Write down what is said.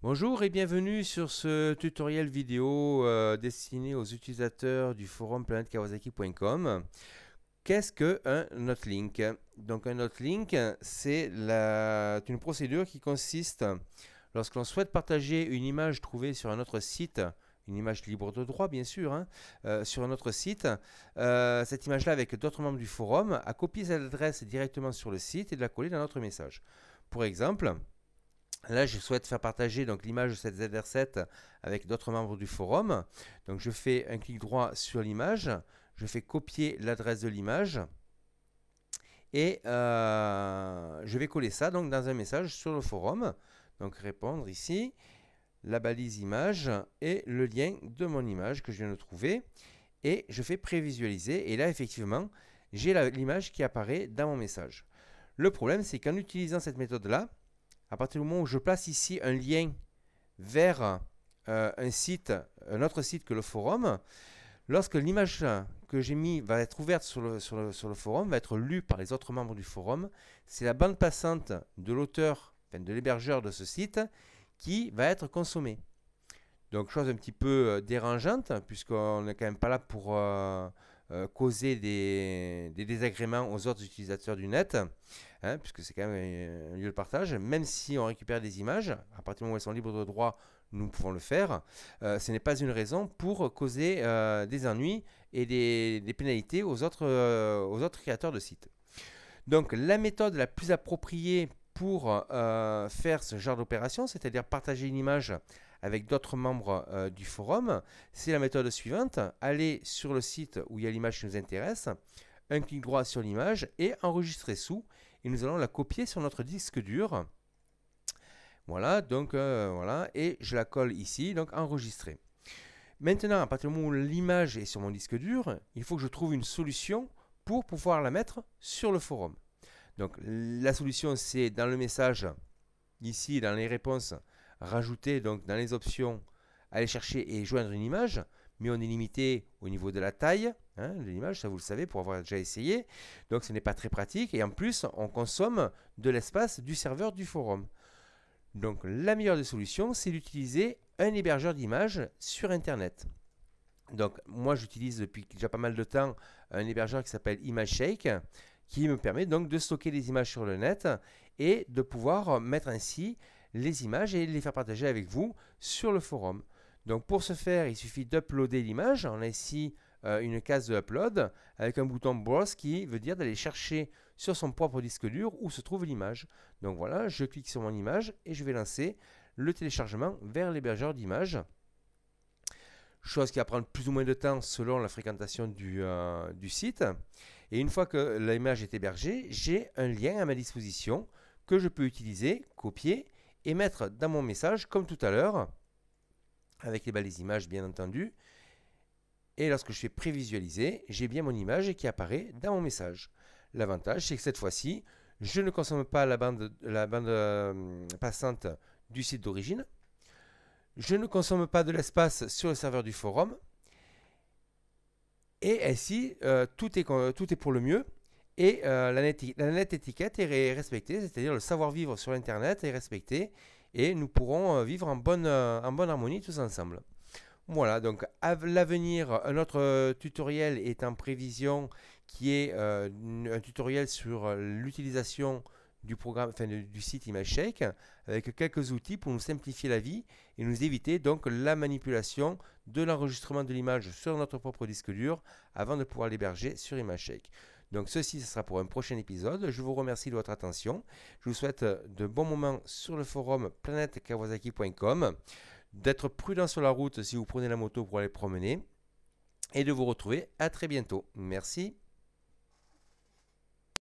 Bonjour et bienvenue sur ce tutoriel vidéo destiné aux utilisateurs du forum planetkawasaki.com. Qu'est-ce qu'un hotlink? Donc un hotlink, c'est une procédure qui consiste, lorsque l'on souhaite partager une image trouvée sur un autre site, une image libre de droit bien sûr, sur un autre site, cette image-là avec d'autres membres du forum, à copier cette adresse directement sur le site et de la coller dans notre message. Pour exemple, là, je souhaite faire partager donc l'image de cette ZR7 avec d'autres membres du forum. Donc, je fais un clic droit sur l'image, je fais copier l'adresse de l'image et je vais coller ça donc dans un message sur le forum. Donc, répondre ici, la balise image et le lien de mon image que je viens de trouver. Et je fais prévisualiser. Et là, effectivement, j'ai l'image qui apparaît dans mon message. Le problème, c'est qu'en utilisant cette méthode-là, à partir du moment où je place ici un lien vers un autre site que le forum, lorsque l'image que j'ai mis va être ouverte sur le forum, va être lue par les autres membres du forum, c'est la bande passante de l'auteur, enfin de l'hébergeur de ce site, qui va être consommée. Donc chose un petit peu dérangeante, puisqu'on n'est quand même pas là pour causer des désagréments aux autres utilisateurs du net, puisque c'est quand même un lieu de partage. Même si on récupère des images, à partir du moment où elles sont libres de droit, nous pouvons le faire. Ce n'est pas une raison pour causer des ennuis et des pénalités aux autres créateurs de sites. Donc la méthode la plus appropriée pour faire ce genre d'opération, c'est-à-dire partager une image avec d'autres membres du forum, c'est la méthode suivante. Aller sur le site où il y a l'image qui nous intéresse, un clic droit sur l'image et enregistrer sous, et nous allons la copier sur notre disque dur. Voilà, donc voilà, et je la colle ici, donc enregistrer. Maintenant, à partir du moment où l'image est sur mon disque dur, il faut que je trouve une solution pour pouvoir la mettre sur le forum. Donc la solution, c'est dans le message, ici dans les réponses, rajouter donc dans les options, aller chercher et joindre une image, mais on est limité au niveau de la taille de l'image, ça vous le savez pour avoir déjà essayé, donc ce n'est pas très pratique et en plus on consomme de l'espace du serveur du forum. Donc la meilleure des solutions, c'est d'utiliser un hébergeur d'images sur internet. Donc moi j'utilise depuis déjà pas mal de temps un hébergeur qui s'appelle ImageShake, qui me permet donc de stocker les images sur le net et de pouvoir mettre ainsi les images et les faire partager avec vous sur le forum. Donc pour ce faire, il suffit d'uploader l'image. On a ici une case de upload avec un bouton browse qui veut dire d'aller chercher sur son propre disque dur où se trouve l'image. Donc voilà, je clique sur mon image et je vais lancer le téléchargement vers l'hébergeur d'images. Chose qui va prendre plus ou moins de temps selon la fréquentation du site. Et une fois que l'image est hébergée, j'ai un lien à ma disposition que je peux utiliser, copier et mettre dans mon message comme tout à l'heure, avec les balises images bien entendu. Et lorsque je fais prévisualiser, j'ai bien mon image qui apparaît dans mon message. L'avantage, c'est que cette fois-ci, je ne consomme pas la bande passante du site d'origine. Je ne consomme pas de l'espace sur le serveur du forum. Et ainsi, tout est pour le mieux. Et la net étiquette est respectée, c'est-à-dire le savoir-vivre sur Internet est respecté. Et nous pourrons vivre en bonne harmonie tous ensemble. Voilà, donc à l'avenir, un autre tutoriel est en prévision qui est un tutoriel sur l'utilisation du programme, enfin du site ImageShake avec quelques outils pour nous simplifier la vie et nous éviter donc la manipulation de l'enregistrement de l'image sur notre propre disque dur avant de pouvoir l'héberger sur ImageShake. Donc ceci, ce sera pour un prochain épisode. Je vous remercie de votre attention. Je vous souhaite de bons moments sur le forum planetkawasaki.com, d'être prudent sur la route si vous prenez la moto pour aller promener et de vous retrouver à très bientôt. Merci.